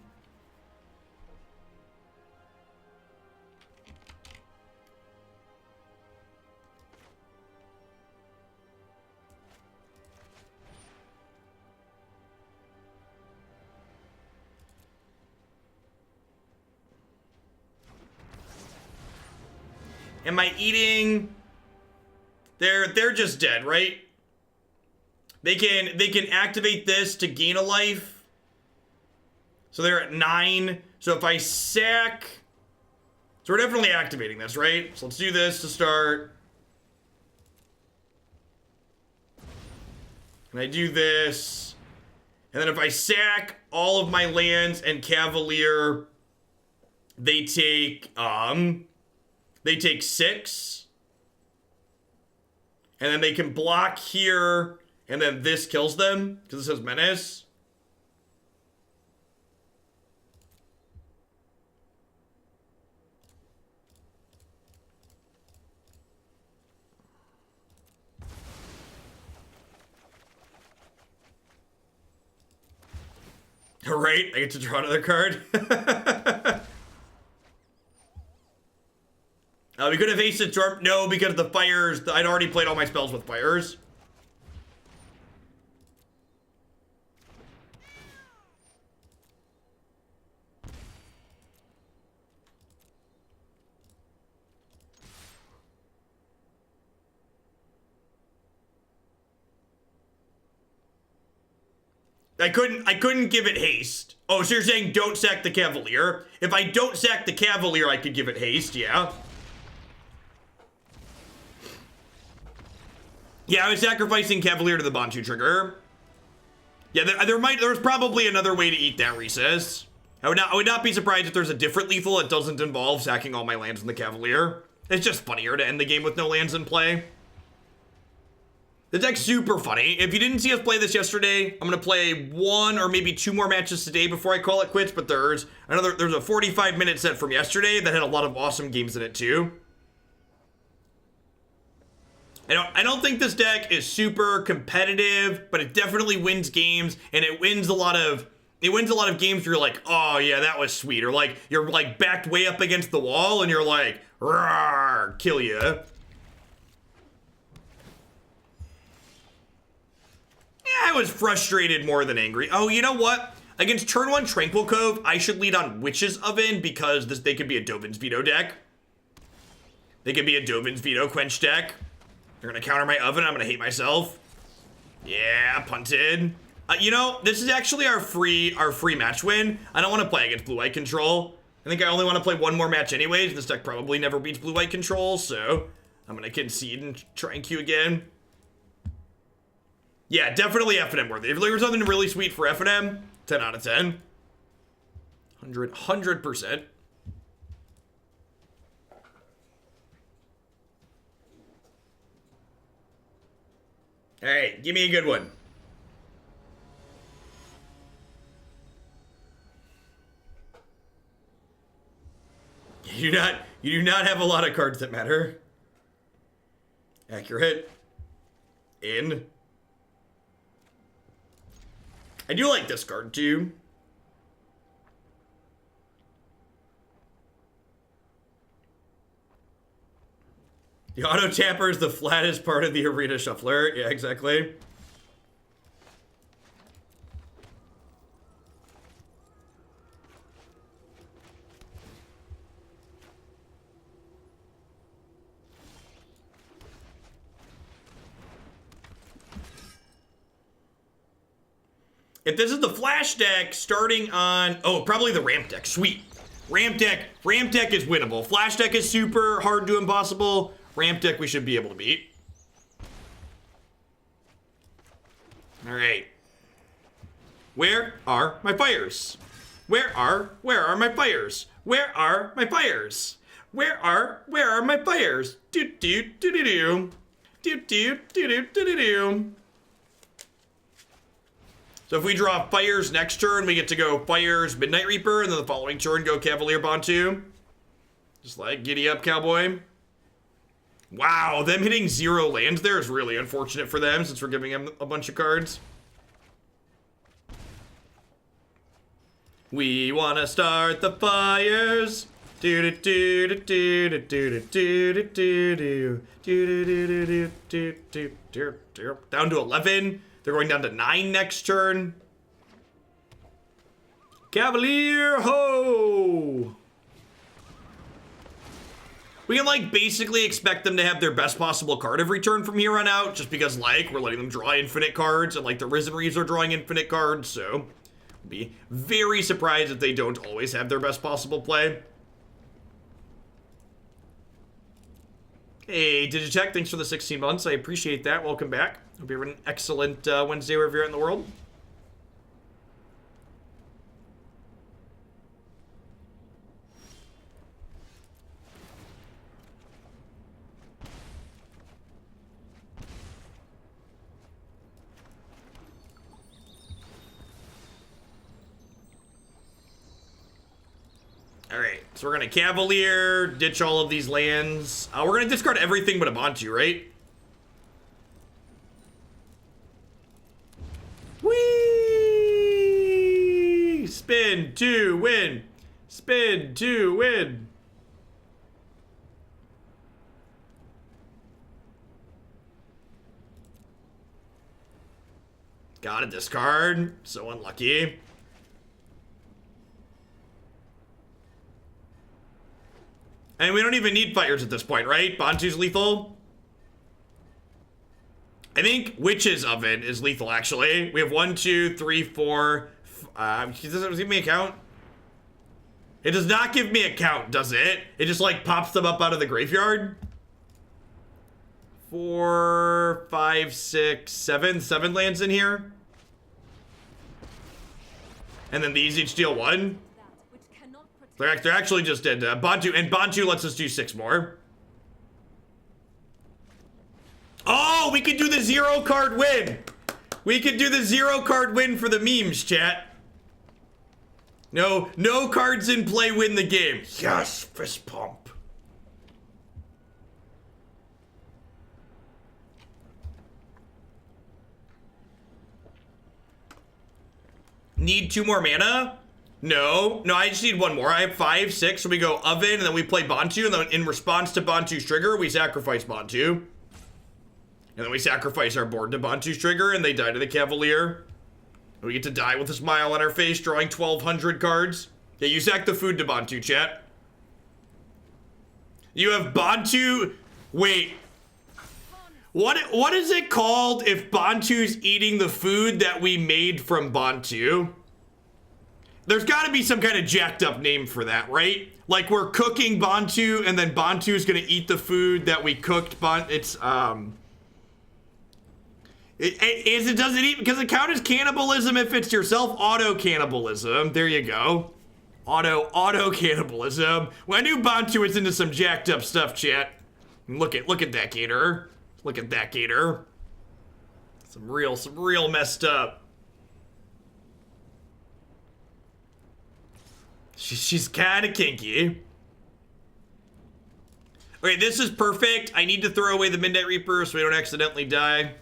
Am I eating? They're just dead, right? They can activate this to gain a life. So they're at 9. So if I sack... So we're definitely activating this, right? So let's do this to start. And I do this. And then if I sack all of my lands and Cavalier, they take 6. And then they can block here. And then this kills them, because it says Menace. Alright, I get to draw another card. We could have aced it, Storm. No, because of the fires. I'd already played all my spells with fires. I couldn't give it haste. Oh, so you're saying don't sack the Cavalier? If I don't sack the Cavalier, I could give it haste, yeah. Yeah, I was sacrificing Cavalier to the Bontu trigger. Yeah, there's probably another way to eat that recess. I would not be surprised if there's a different lethal that doesn't involve sacking all my lands in the Cavalier. It's just funnier to end the game with no lands in play. The deck's super funny. If you didn't see us play this yesterday, I'm gonna play 1 or maybe 2 more matches today before I call it quits, but there's a 45-minute set from yesterday that had a lot of awesome games in it too. I don't think this deck is super competitive, but it definitely wins games, and it wins a lot of games where you're like, oh yeah, that was sweet, or like you're like backed way up against the wall and you're like, rawr, kill ya. I was frustrated more than angry. Oh, you know what? Against turn 1 Tranquil Cove, I should lead on Witch's Oven because they could be a Dovin's Veto deck. They could be a Dovin's Veto Quench deck. They're gonna counter my Oven, I'm gonna hate myself. Yeah, punted. You know, this is actually our free match win. I don't want to play against Blue-White Control. I think I only want to play 1 more match anyways. This deck probably never beats Blue-White Control, so I'm gonna concede and try and queue again. Yeah, definitely F&M worthy. If there was something really sweet for F&M, 10 out of 10. 100%. Alright, give me a good one. You do not have a lot of cards that matter. Accurate. In. I do like this card too. The auto tapper is the flattest part of the arena shuffler. Yeah, exactly. If this is the flash deck starting on, oh, probably the ramp deck. Sweet. Ramp deck is winnable. Flash deck is super hard to impossible. Ramp deck we should be able to beat. All right. Where are my fires? Where are my fires? Where are my fires? Where are my fires? Do do do do do. Do do do do do do do. So if we draw fires next turn, we get to go fires Midnight Reaper, and then the following turn go Cavalier Bontu. Just like giddy up, cowboy. Wow, them hitting 0 lands there is really unfortunate for them since we're giving them a bunch of cards. We wanna start the fires. Do do do do do do do do do do do do. Down to 11. They're going down to 9 next turn. Cavalier ho! We can, like, basically expect them to have their best possible card every turn from here on out, just because, like, we're letting them draw infinite cards, and, like, the Risen Reaves are drawing infinite cards, so I'd be very surprised if they don't always have their best possible play. Hey, Digitech, thanks for the 16 months. I appreciate that. Welcome back. Hope you're having an excellent Wednesday wherever you're at in the world. Alright, so we're gonna Cavalier, ditch all of these lands. We're gonna discard everything but a Bontu, right? Whee! Spin to win. Spin to win. Gotta discard. So unlucky. And we don't even need fires at this point, right? Bontu's lethal. I think Witch's Oven is lethal, actually. We have 1, 2, 3, 4. Does it give me a count? It does not give me a count, does it? It just, like, pops them up out of the graveyard. 4, 5, 6, 7. 7 lands in here. And then these each deal 1. They're actually just dead. Bontu, and Bontu lets us do 6 more. Oh, we could do the 0 card win. We could do the 0 card win for the memes, chat. No cards in play win the game. Yes, fist pump. Need 2 more mana? No, I just need 1 more. I have 5, 6, so we go Oven, and then we play Bontu, and then in response to Bontu's trigger, we sacrifice Bontu. And then we sacrifice our board to Bontu's trigger, and they die to the Cavalier. And we get to die with a smile on our face, drawing 1,200 cards. Yeah, you sack the food to Bontu, chat. You have Bontu... Wait. What is it called if Bontu's eating the food that we made from Bontu? There's got to be some kind of jacked up name for that, right? Like we're cooking Bontu, and then Bontu's gonna eat the food that we cooked. It doesn't eat because it count as cannibalism if it's yourself auto cannibalism. There you go, auto cannibalism. Well, I knew Bontu was into some jacked up stuff, chat. Look at that gator. Look at that gator. Some real messed up. She's kind of kinky. Okay, this is perfect. I need to throw away the Midnight Reaper so we don't accidentally die.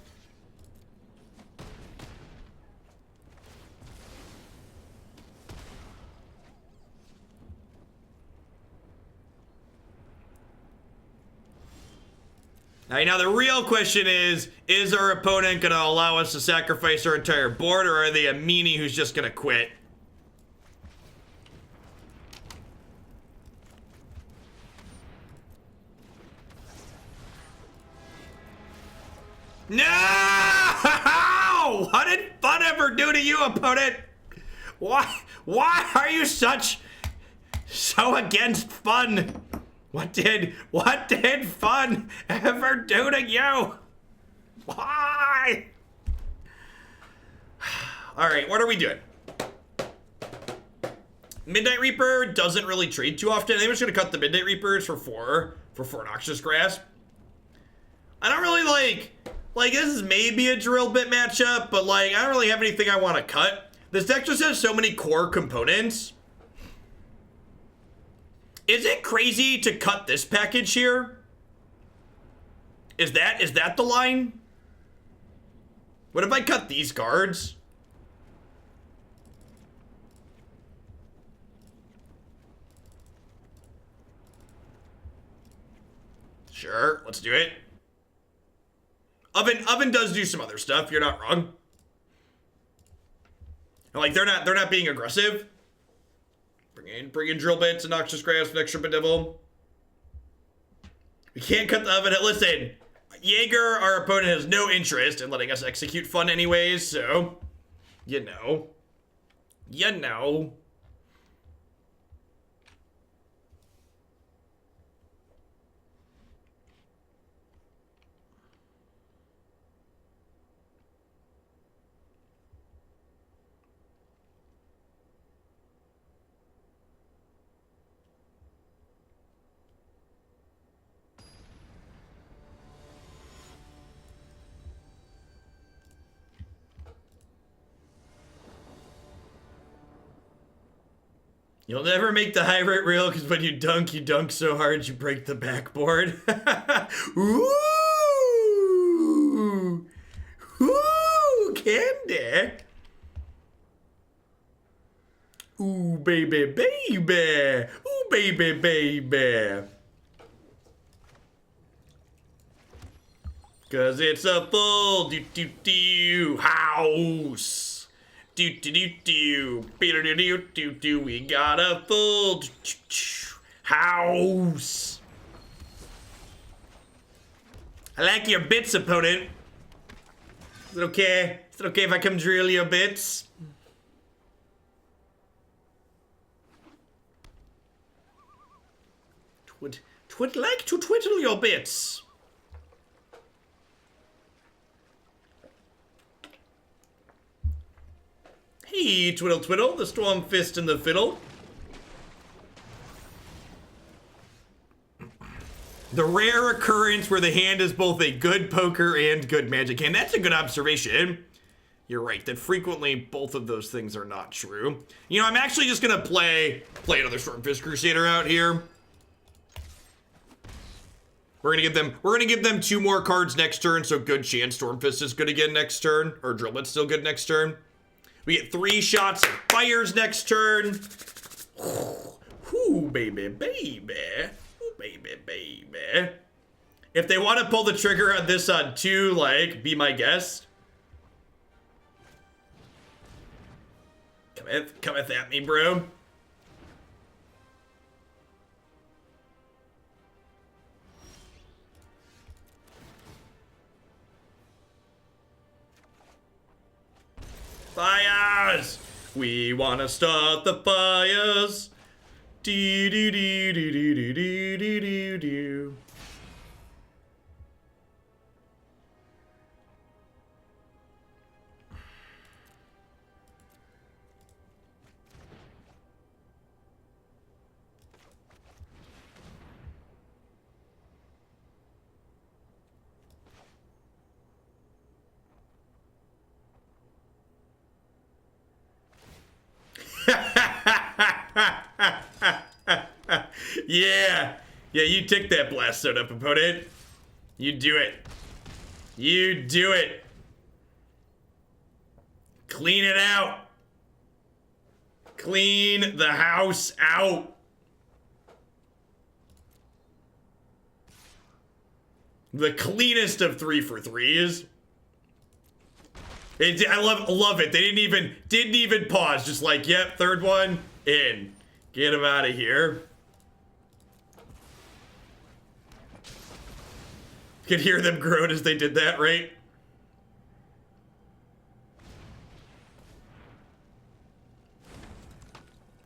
All right, now the real question is our opponent going to allow us to sacrifice our entire board, or are they a meanie who's just going to quit? No! What did fun ever do to you, opponent? Why are you so against fun? What did fun ever do to you? Why? All right, what are we doing? Midnight Reaper doesn't really trade too often. I think we're just gonna cut the Midnight Reapers for four Noxious Grasp. I don't really like this is maybe a drill bit matchup, but like I don't really have anything I want to cut. This deck just has so many core components. Is it crazy to cut this package here? Is that the line? What if I cut these cards? Sure, let's do it. Oven does do some other stuff. You're not wrong. Like they're not being aggressive. Bring in drill bits and Noxious Grasp and extra Bedevil. We can't cut the oven. Listen, Jaeger, our opponent, has no interest in letting us execute fun anyways, so you know. You'll never make the high rate reel because when you dunk so hard you break the backboard. Ooh! Ooh, candy! Ooh, baby, baby! Ooh, baby, baby! Cause it's a full house! We got a full house. I like your bits, opponent. Is it okay? Is it okay if I come drill your bits? Twould like to twiddle your bits. Hey, twiddle twiddle, the Stormfist and the fiddle. The rare occurrence where the hand is both a good poker and good magic hand. That's a good observation. You're right, that frequently both of those things are not true. You know, I'm actually just gonna play another Stormfist Crusader out here. We're gonna give them 2 more cards next turn, so good chance Stormfist is good again next turn, or Drillbit's still good next turn. We get 3 shots of fires next turn. Ooh, baby, baby. Ooh, baby, baby. If they want to pull the trigger on this on 2, like, be my guest. Cometh at me, bro. Fires! We wanna start the fires. Do do do do do do do do do do. Yeah, you take that blast zone up, opponent. You do it. You do it. Clean it out. Clean the house out. The cleanest of 3-for-3s. I love it. They didn't even pause. Just like, yep, third one in. Get him out of here. Could hear them groan as they did that, right?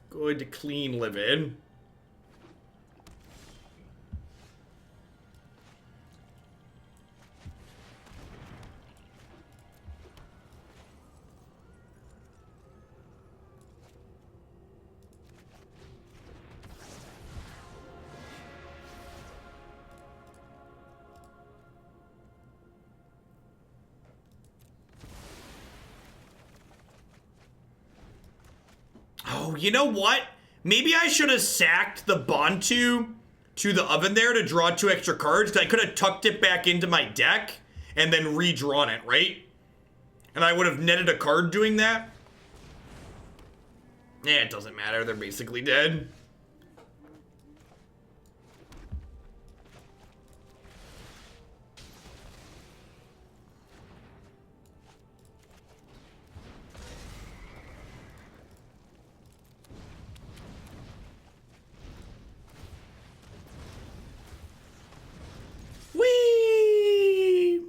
Going to clean live in. Oh, you know what? Maybe I should have sacked the Bontu to the oven there to draw 2 extra cards. I could have tucked it back into my deck and then redrawn it, right? And I would have netted a card doing that. Yeah, it doesn't matter. They're basically dead. Whee!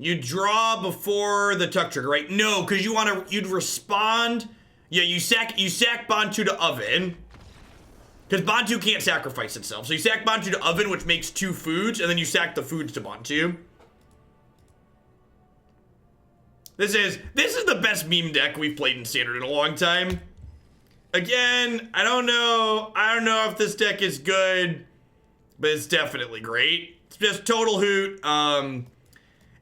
You draw before the tuck trigger, right? No, because you'd respond. Yeah, you sack Bontu to oven. Because Bontu can't sacrifice itself. So you sack Bontu to oven, which makes 2 foods, and then you sack the foods to Bontu. This is the best meme deck we've played in Standard in a long time. Again, I don't know if this deck is good, but it's definitely great. It's just total hoot.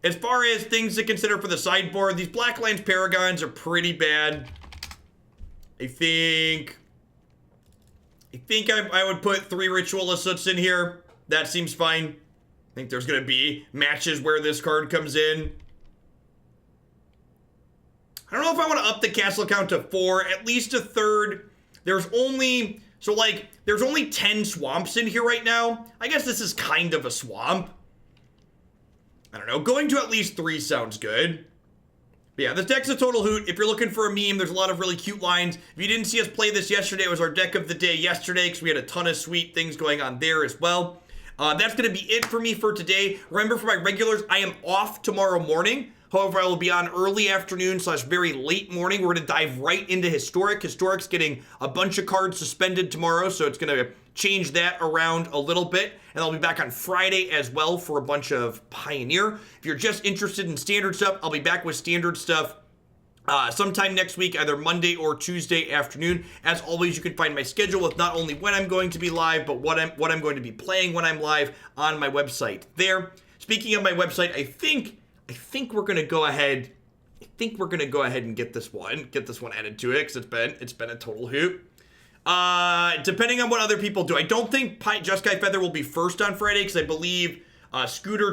As far as things to consider for the sideboard, these Black Lines Paragons are pretty bad. I think I would put 3 Ritual of Soots in here. That seems fine. I think there's going to be matches where this card comes in. I don't know if I want to up the castle count to 4, at least a third. There's only 10 swamps in here right now. I guess this is kind of a swamp. I don't know, going to at least 3 sounds good. But yeah, this deck's a total hoot. If you're looking for a meme, there's a lot of really cute lines. If you didn't see us play this yesterday, it was our deck of the day yesterday because we had a ton of sweet things going on there as well. That's going to be it for me for today. Remember, for my regulars, I am off tomorrow morning. However, I will be on early afternoon / very late morning. We're going to dive right into Historic. Historic's getting a bunch of cards suspended tomorrow, so it's going to change that around a little bit. And I'll be back on Friday as well for a bunch of Pioneer. If you're just interested in Standard stuff, I'll be back with Standard stuff sometime next week, either Monday or Tuesday afternoon. As always, you can find my schedule with not only when I'm going to be live, but what I'm going to be playing when I'm live on my website there. Speaking of my website, I think we're gonna go ahead. And get this one added to it because it's been a total hoot. Depending on what other people do, I don't think Jeskai Feather will be first on Friday because I believe Scooter